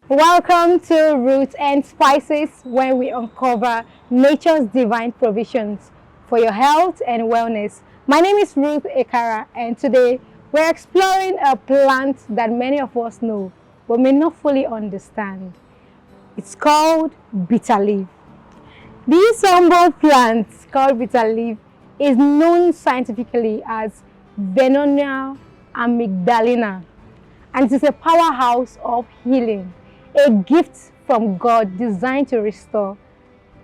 Welcome to Roots and Spices, where we uncover nature's divine provisions for your health and wellness. My name is Ruth Ekara, and today we're exploring a plant that many of us know but may not fully understand. It's called bitter leaf. This humble plant called bitter leaf is known scientifically as Venona amygdalina, and it is a powerhouse of healing, a gift from God designed to restore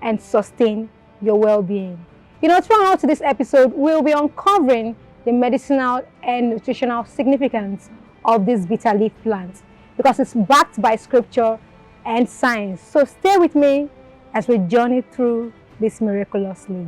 and sustain your well-being. Throughout this episode, we'll be uncovering the medicinal and nutritional significance of this bitter leaf plant because it's backed by scripture and science. So stay with me as we journey through this miraculous leaf.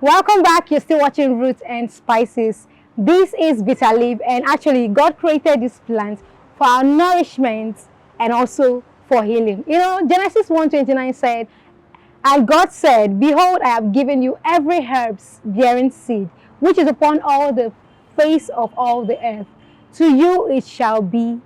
Welcome back. You're still watching Roots and Spices. This is bitter leaf, and actually God created this plant for our nourishment and also for healing. Genesis 1:29 said, "And God said, Behold, I have given you every herb bearing seed, which is upon all the face of all the earth. To you it shall be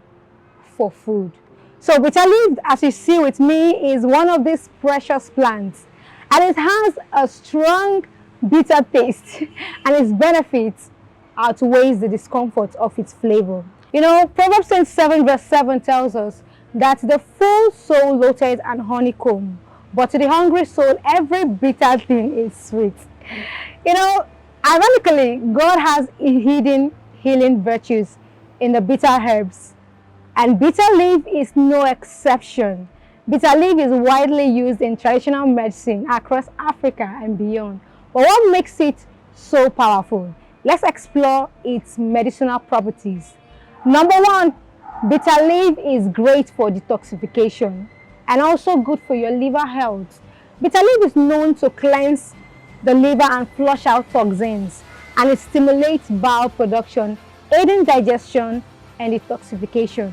for food." So bitter leaf, as you see with me, is one of these precious plants, and it has a strong bitter taste, and its benefits outweighs the discomfort of its flavor. Proverbs 27 verse 7 tells us that the full soul loathes and honeycomb, but to the hungry soul every bitter thing is sweet. Ironically, God has hidden healing virtues in the bitter herbs, and bitter leaf is no exception. Bitter leaf is widely used in traditional medicine across Africa and beyond. But what makes it so powerful? Let's explore its medicinal properties. Number one, bitter leaf is great for detoxification and also good for your liver health. Bitter leaf is known to cleanse the liver and flush out toxins, and it stimulates bile production, aiding digestion and detoxification.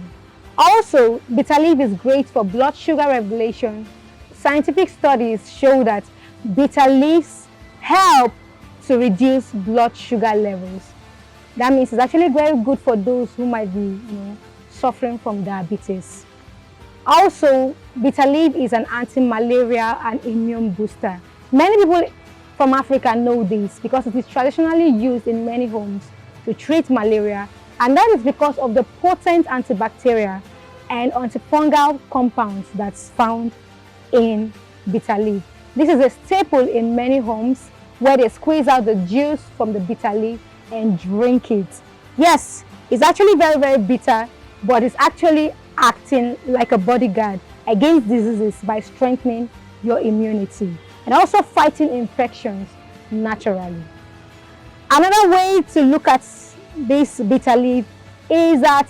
Also, bitter leaf is great for blood sugar regulation. Scientific studies show that bitter leaves help to reduce blood sugar levels. That means it's actually very good for those who might be suffering from diabetes. Also, bitter leaf is an anti-malaria and immune booster. Many people from Africa know this because it is traditionally used in many homes to treat malaria, and that is because of the potent antibacterial and antifungal compounds that's found in bitter leaf. This is a staple in many homes where they squeeze out the juice from the bitter leaf and drink it. Yes, it's actually very, very bitter, but it's actually acting like a bodyguard against diseases by strengthening your immunity and also fighting infections naturally. Another way to look at this bitter leaf is that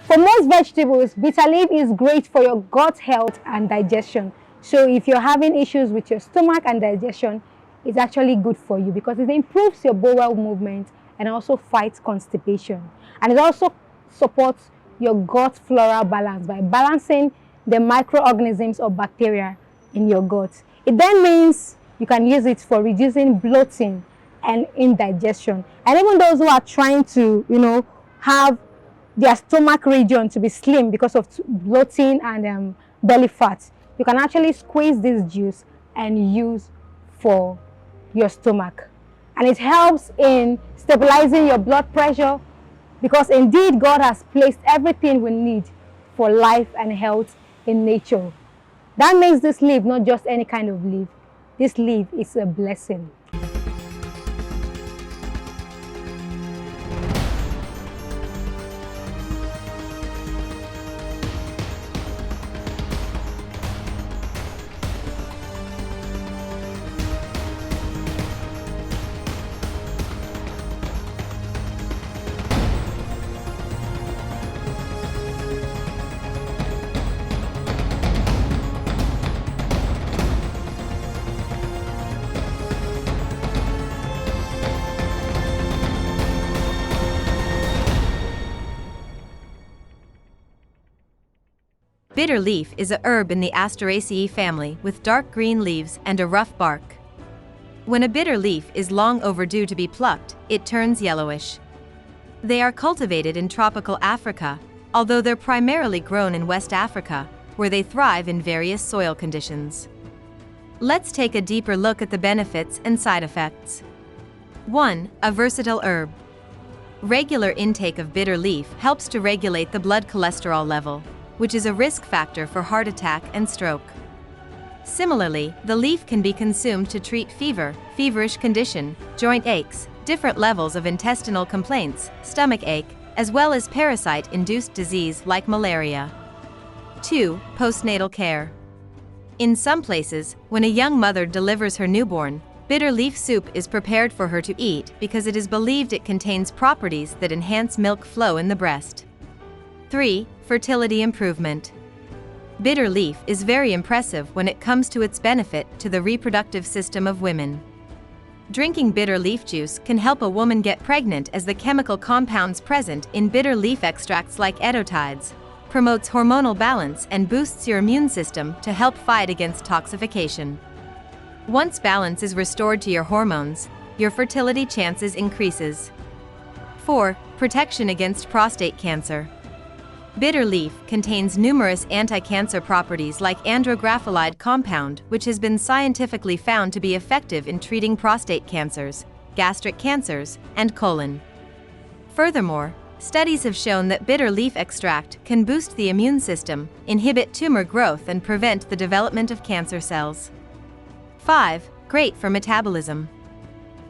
for most vegetables, bitter leaf is great for your gut health and digestion. So if you're having issues with your stomach and digestion, it's actually good for you because it improves your bowel movement and also fights constipation. And it also supports your gut floral balance by balancing the microorganisms or bacteria in your gut. It then means you can use it for reducing bloating and indigestion. And even those who are trying to, have their stomach region to be slim because of bloating and belly fat, you can actually squeeze this juice and use for your stomach. And it helps in stabilizing your blood pressure because indeed God has placed everything we need for life and health in nature. That makes this leaf not just any kind of leaf. This leaf is a blessing. Bitter leaf is a herb in the Asteraceae family with dark green leaves and a rough bark. When a bitter leaf is long overdue to be plucked, it turns yellowish. They are cultivated in tropical Africa, although they're primarily grown in West Africa, where they thrive in various soil conditions. Let's take a deeper look at the benefits and side effects. 1. A versatile herb. Regular intake of bitter leaf helps to regulate the blood cholesterol level, which is a risk factor for heart attack and stroke. Similarly, the leaf can be consumed to treat fever, feverish condition, joint aches, different levels of intestinal complaints, stomach ache, as well as parasite-induced disease like malaria. 2. Postnatal care. In some places, when a young mother delivers her newborn, bitter leaf soup is prepared for her to eat because it is believed it contains properties that enhance milk flow in the breast. 3. Fertility improvement. Bitter leaf is very impressive when it comes to its benefit to the reproductive system of women. Drinking bitter leaf juice can help a woman get pregnant as the chemical compounds present in bitter leaf extracts like edotides promotes hormonal balance and boosts your immune system to help fight against toxification. Once balance is restored to your hormones, your fertility chances increases. 4. Protection against prostate cancer. Bitter leaf contains numerous anti-cancer properties like andrographylide compound, which has been scientifically found to be effective in treating prostate cancers, gastric cancers, and colon. Furthermore, studies have shown that bitter leaf extract can boost the immune system, inhibit tumor growth, and prevent the development of cancer cells. 5. Great for metabolism.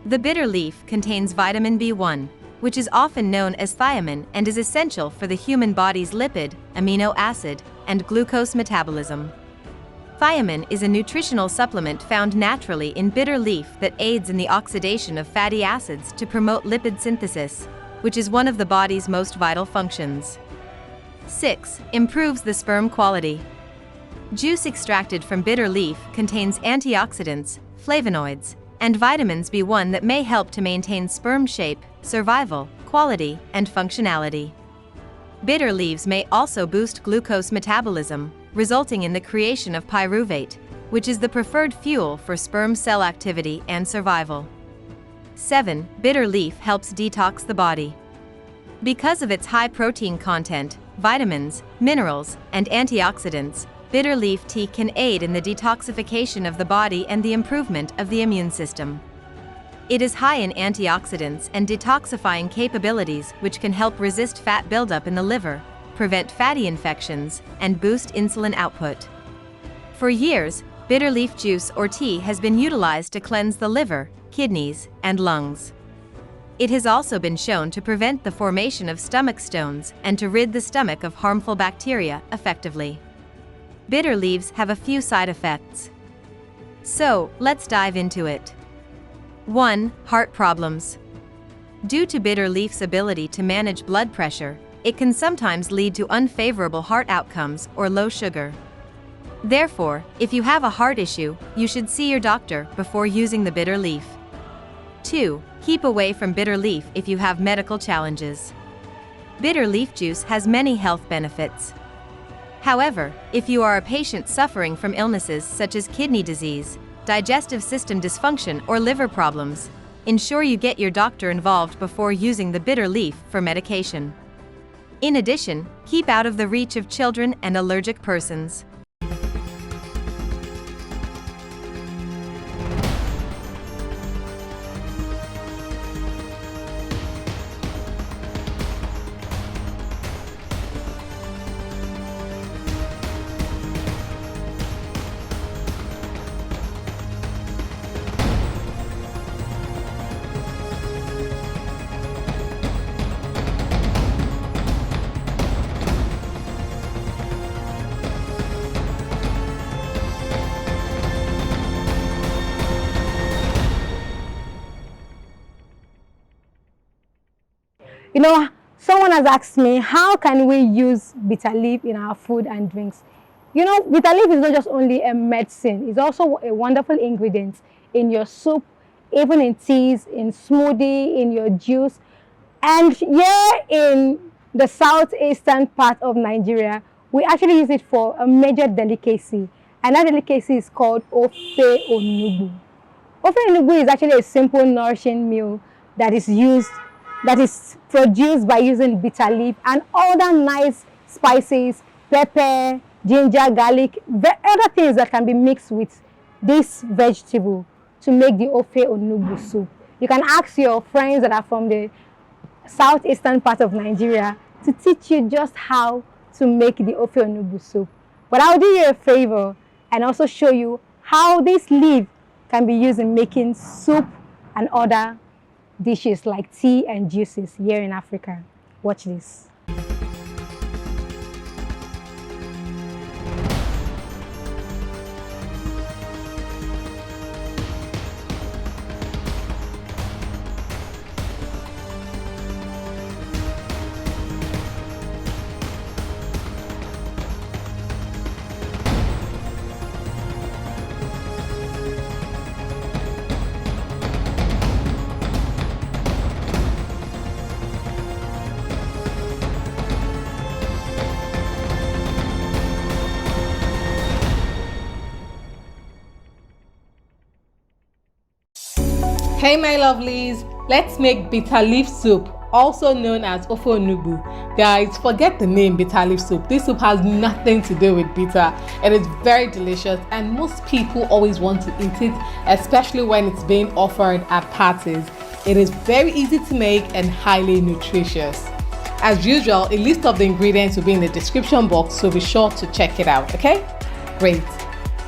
The bitter leaf contains vitamin B1, which is often known as thiamine and is essential for the human body's lipid, amino acid, and glucose metabolism. Thiamine is a nutritional supplement found naturally in bitter leaf that aids in the oxidation of fatty acids to promote lipid synthesis, which is one of the body's most vital functions. 6. Improves the sperm quality. Juice extracted from bitter leaf contains antioxidants, flavonoids, and vitamins B1 that may help to maintain sperm shape, survival, quality, and functionality. Bitter leaves may also boost glucose metabolism, resulting in the creation of pyruvate, which is the preferred fuel for sperm cell activity and survival. 7. Bitter leaf helps detox the body. Because of its high protein content, vitamins, minerals, and antioxidants, bitter leaf tea can aid in the detoxification of the body and the improvement of the immune system. It is high in antioxidants and detoxifying capabilities which can help resist fat buildup in the liver, prevent fatty infections, and boost insulin output. For years, bitter leaf juice or tea has been utilized to cleanse the liver, kidneys, and lungs. It has also been shown to prevent the formation of stomach stones and to rid the stomach of harmful bacteria effectively. Bitter leaves have a few side effects. So, let's dive into it. 1. Heart problems. Due to bitter leaf's ability to manage blood pressure, it can sometimes lead to unfavorable heart outcomes or low sugar. Therefore, if you have a heart issue, you should see your doctor before using the bitter leaf. 2. Keep away from bitter leaf if you have medical challenges. Bitter leaf juice has many health benefits. However, if you are a patient suffering from illnesses such as kidney disease, digestive system dysfunction, or liver problems, ensure you get your doctor involved before using the bitter leaf for medication. In addition, keep out of the reach of children and allergic persons. You know, someone has asked me, how can we use bitter leaf in our food and drinks? You know, bitter leaf is not just only a medicine, it's also a wonderful ingredient in your soup, even in teas, in smoothie, in your juice. And here in the southeastern part of Nigeria, we actually use it for a major delicacy, and that delicacy is called ofe onugbu. Ofe onugbu is actually a simple, nourishing meal that is produced by using bitter leaf and other nice spices, pepper, ginger, garlic, other things that can be mixed with this vegetable to make the ofe onugbu soup. You can ask your friends that are from the southeastern part of Nigeria to teach you just how to make the ofe onugbu soup. But I'll do you a favor and also show you how this leaf can be used in making soup and other dishes like tea and juices here in Africa. Watch this. Hey my lovelies, let's make bitter leaf soup, also known as ofe onugbu. Guys, forget the name bitter leaf soup. This soup has nothing to do with bitter. It is very delicious and most people always want to eat it, especially when it's being offered at parties. It is very easy to make and highly nutritious. As usual, a list of the ingredients will be in the description box, so be sure to check it out, okay? Great.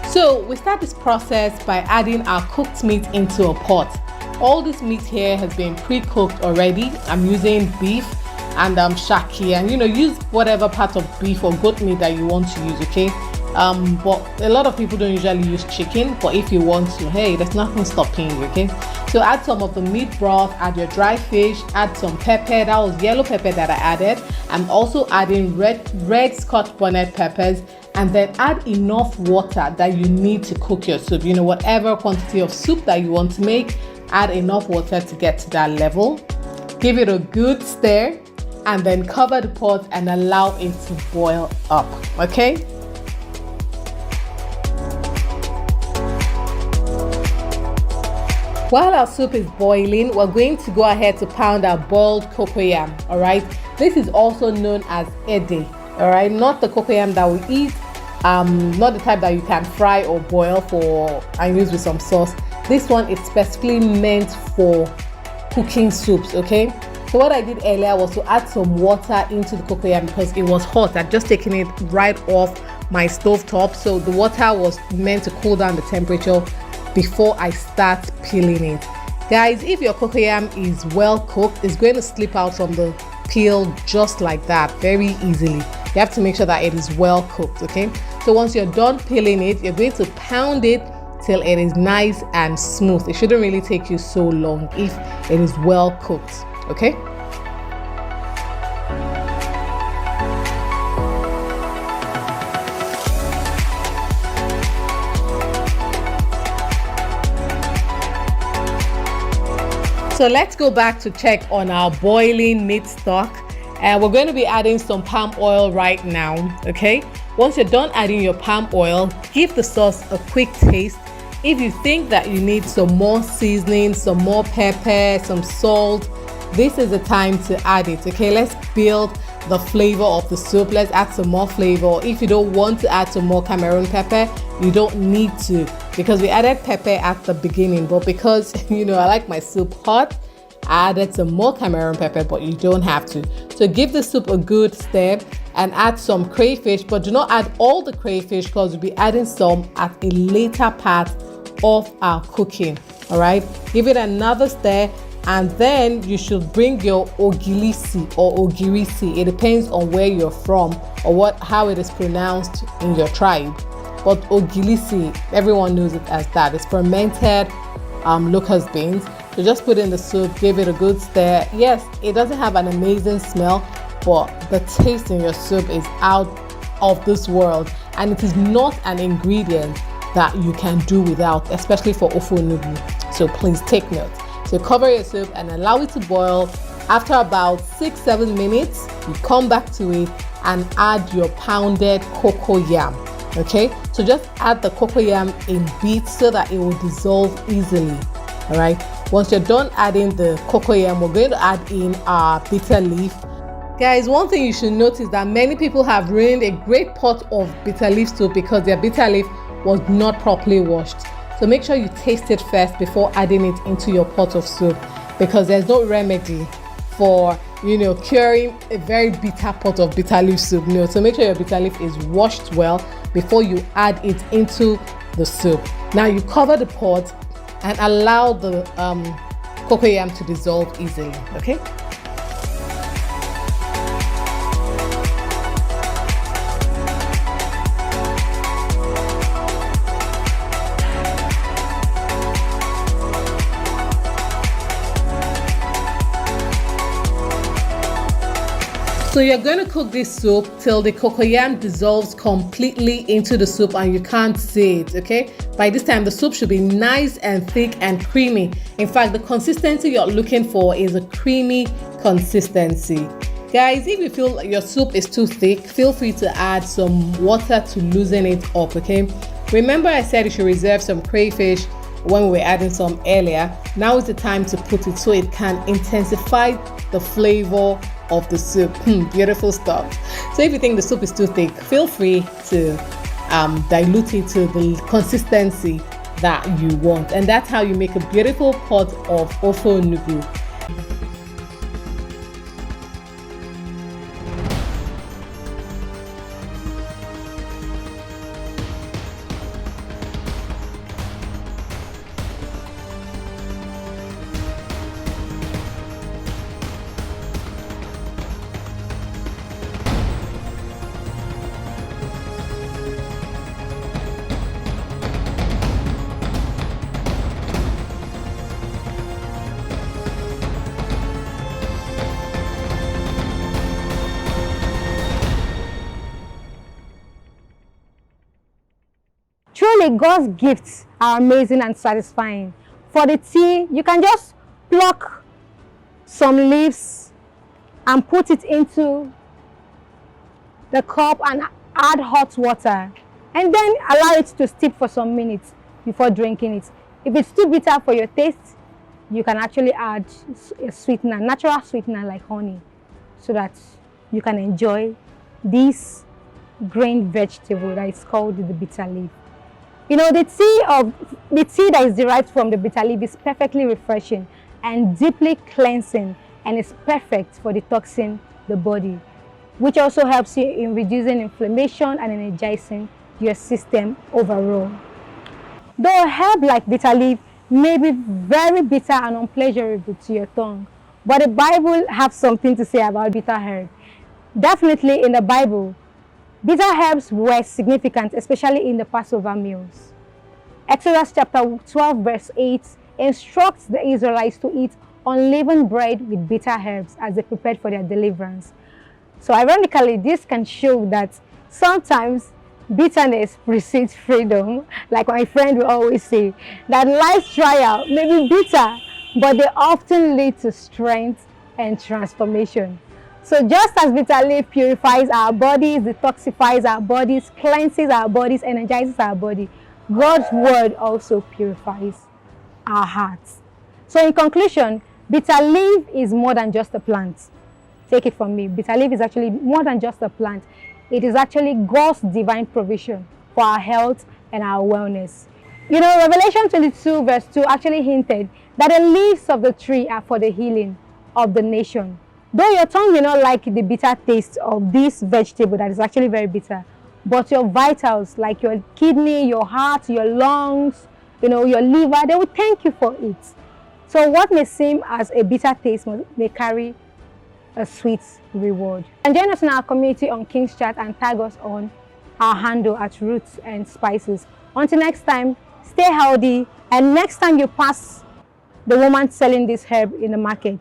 So we start this process by adding our cooked meat into a pot. All this meat here has been pre-cooked already. I'm using beef and shaki, and use whatever part of beef or goat meat that you want to use, okay? But a lot of people don't usually use chicken, but if you want to, hey, there's nothing stopping you, okay? So add some of the meat broth, add your dry fish, add some pepper. That was yellow pepper that I added. I'm also adding red Scotch bonnet peppers, and then add enough water that you need to cook your soup. Whatever quantity of soup that you want to make, add enough water to get to that level. Give it a good stir and then cover the pot and allow it to boil up, okay? While our soup is boiling, we're going to go ahead to pound our boiled cocoyam, all right? This is also known as ede, all right? Not the cocoyam that we eat, not the type that you can fry or boil and use with some sauce. This one is specifically meant for cooking soups, okay? So what I did earlier was to add some water into the cocoyam because it was hot. I'd just taken it right off my stove top, so the water was meant to cool down the temperature before I start peeling it. Guys, if your cocoyam is well cooked, it's going to slip out from the peel just like that, very easily. You have to make sure that it is well cooked, okay? So once you're done peeling it, you're going to pound it till it is nice and smooth. It shouldn't really take you so long if it is well cooked, okay? So let's go back to check on our boiling meat stock. We're going to be adding some palm oil right now, okay? Once you're done adding your palm oil, give the sauce a quick taste. If you think that you need some more seasoning, some more pepper, some salt, this is the time to add it, okay? Let's build the flavor of the soup. Let's add some more flavor. If you don't want to add some more Cameroon pepper, you don't need to, because we added pepper at the beginning, but because I like my soup hot, I added some more Cameroon pepper, but you don't have to. So give the soup a good stir and add some crayfish, but do not add all the crayfish because we'll be adding some at a later part of our cooking. All right, give it another stir, and then you should bring your ogilisi or ogirisi. It depends on where you're from or how it is pronounced in your tribe. But ogilisi, everyone knows it as that. It's fermented locust beans. So just put in the soup, give it a good stir. Yes, it doesn't have an amazing smell, but the taste in your soup is out of this world, and it is not an ingredient that you can do without, especially for ofe onugbu. So please take note. So cover your soup and allow it to boil. After about 6-7 minutes, you come back to it and add your pounded cocoyam. Okay, so just add the cocoyam in bits so that it will dissolve easily. All right, once you're done adding the cocoyam, we're going to add in our bitter leaf. Guys, one thing you should notice that many people have ruined a great pot of bitter leaf soup because their bitter leaf was not properly washed. So make sure you taste it first before adding it into your pot of soup, because there's no remedy for curing a very bitter pot of bitter leaf soup. No, so make sure your bitter leaf is washed well before you add it into the soup. Now you cover the pot and allow the cocoyam to dissolve easily. Okay. So you're going to cook this soup till the cocoyam dissolves completely into the soup and you can't see it, okay? By this time, the soup should be nice and thick and creamy. In fact, the consistency you're looking for is a creamy consistency. Guys, if you feel like your soup is too thick, feel free to add some water to loosen it up, okay? Remember I said you should reserve some crayfish when we were adding some earlier. Now is the time to put it so it can intensify the flavor of the soup. Beautiful stuff. So if you think the soup is too thick, feel free to dilute it to the consistency that you want, and that's how you make a beautiful pot of ofe onugbu. Truly, God's gifts are amazing and satisfying. For the tea, you can just pluck some leaves and put it into the cup and add hot water, and then allow it to steep for some minutes before drinking it. If it's too bitter for your taste, you can actually add a sweetener, natural sweetener like honey, so that you can enjoy this green vegetable that is called the bitter leaf. The tea that is derived from the bitter leaf is perfectly refreshing and deeply cleansing, and is perfect for detoxing the body, which also helps you in reducing inflammation and energizing your system overall. Though a herb like bitter leaf may be very bitter and unpleasurable to your tongue, but the Bible has something to say about bitter herb. Definitely in the Bible, bitter herbs were significant, especially in the Passover meals. Exodus chapter 12 verse 8 instructs the Israelites to eat unleavened bread with bitter herbs as they prepared for their deliverance. So ironically, this can show that sometimes bitterness precedes freedom. Like my friend will always say, that life's trial may be bitter, but they often lead to strength and transformation. So just as bitter leaf purifies our bodies, detoxifies our bodies, cleanses our bodies, energizes our body, God's word also purifies our hearts. So in conclusion, bitter leaf is more than just a plant. Take it from me. Bitter leaf is actually more than just a plant. It is actually God's divine provision for our health and our wellness. Revelation 22 verse 2 actually hinted that the leaves of the tree are for the healing of the nation. Though your tongue may not like the bitter taste of this vegetable that is actually very bitter, but your vitals, like your kidney, your heart, your lungs, your liver, they will thank you for it. So what may seem as a bitter taste may carry a sweet reward. And join us in our community on King's Chat and tag us on our handle at Roots and Spices. Until next time, stay healthy, and next time you pass the woman selling this herb in the market,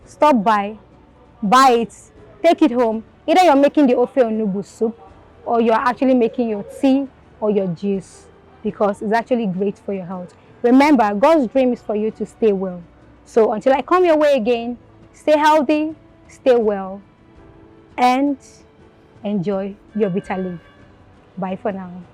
stop by, buy it, take it home. Either you're making the ofe onugbu soup, or you're actually making your tea or your juice, because it's actually great for your health. Remember, God's dream is for you to stay well. So until I come your way again, stay healthy, stay well, and enjoy your bitter leaf. Bye for now.